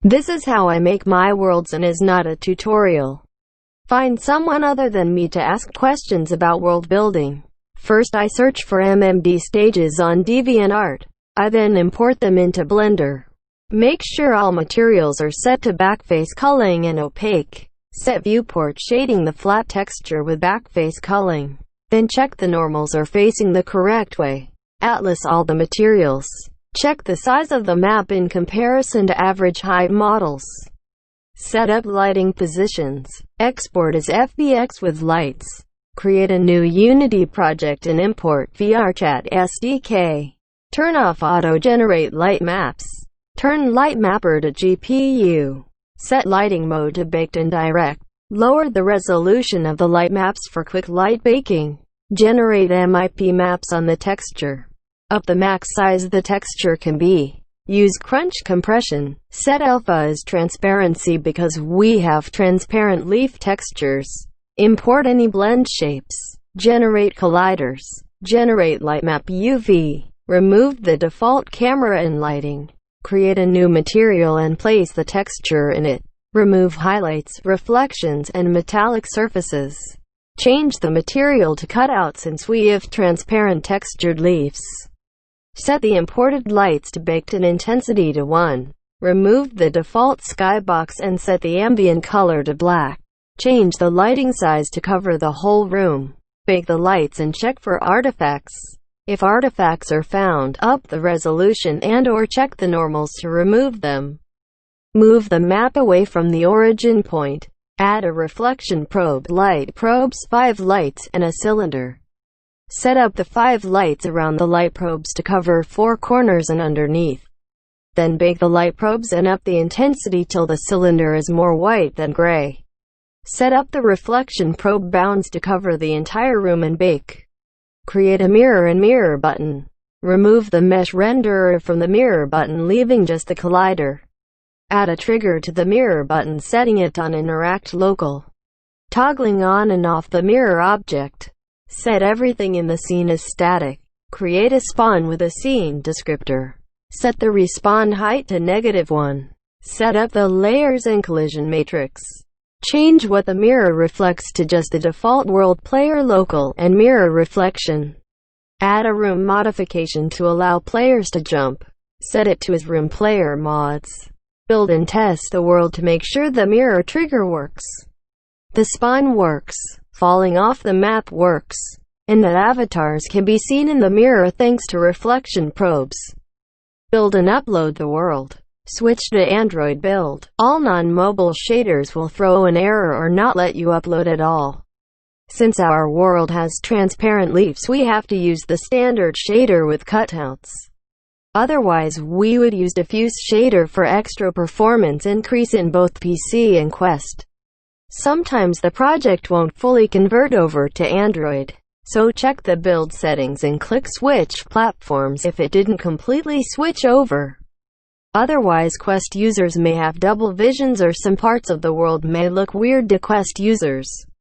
This is how I make my worlds and is not a tutorial. Find someone other than me to ask questions about world building. First I search for MMD stages on DeviantArt. I then import them into Blender. Make sure all materials are set to backface culling and opaque. Set viewport shading the flat texture with backface culling. Then check the normals are facing the correct way. Atlas all the materials. Check the size of the map in comparison to average height models. Set up lighting positions. Export as FBX with lights. Create a new Unity project and import VRChat SDK. Turn off auto-generate light maps. Turn light mapper to GPU. Set lighting mode to baked and direct. Lower the resolution of the light maps for quick light baking. Generate MIP maps on the texture. Up the max size the texture can be. Use crunch compression. Set alpha as transparency because we have transparent leaf textures. Import any blend shapes. Generate colliders. Generate lightmap UV. Remove the default camera and lighting. Create a new material and place the texture in it. Remove highlights, reflections, and metallic surfaces. Change the material to cutout since we have transparent textured leaves. Set the imported lights to baked and intensity to 1. Remove the default skybox and set the ambient color to black. Change the lighting size to cover the whole room. Bake the lights and check for artifacts. If artifacts are found, up the resolution and/or check the normals to remove them. Move the map away from the origin point. Add a reflection probe, light probes, 5 lights, and a cylinder. Set up the 5 lights around the light probes to cover 4 corners and underneath. Then bake the light probes and up the intensity till the cylinder is more white than gray. Set up the reflection probe bounds to cover the entire room and bake. Create a mirror and mirror button. Remove the mesh renderer from the mirror button leaving just the collider. Add a trigger to the mirror button setting it on Interact Local. Toggling on and off the mirror object. Set everything in the scene as static. Create a spawn with a scene descriptor. Set the respawn height to -1. Set up the layers and collision matrix. Change what the mirror reflects to just the default world player local and mirror reflection. Add a room modification to allow players to jump. Set it to as room player mods. Build and test the world to make sure the mirror trigger works. The spawn works. Falling off the map works. And that avatars can be seen in the mirror thanks to reflection probes. Build and upload the world. Switch to Android build. All non-mobile shaders will throw an error or not let you upload at all. Since our world has transparent leaves, we have to use the standard shader with cutouts. Otherwise, we would use diffuse shader for extra performance increase in both PC and Quest. Sometimes the project won't fully convert over to Android. So check the build settings and click switch platforms if it didn't completely switch over. Otherwise Quest users may have double visions or some parts of the world may look weird to Quest users.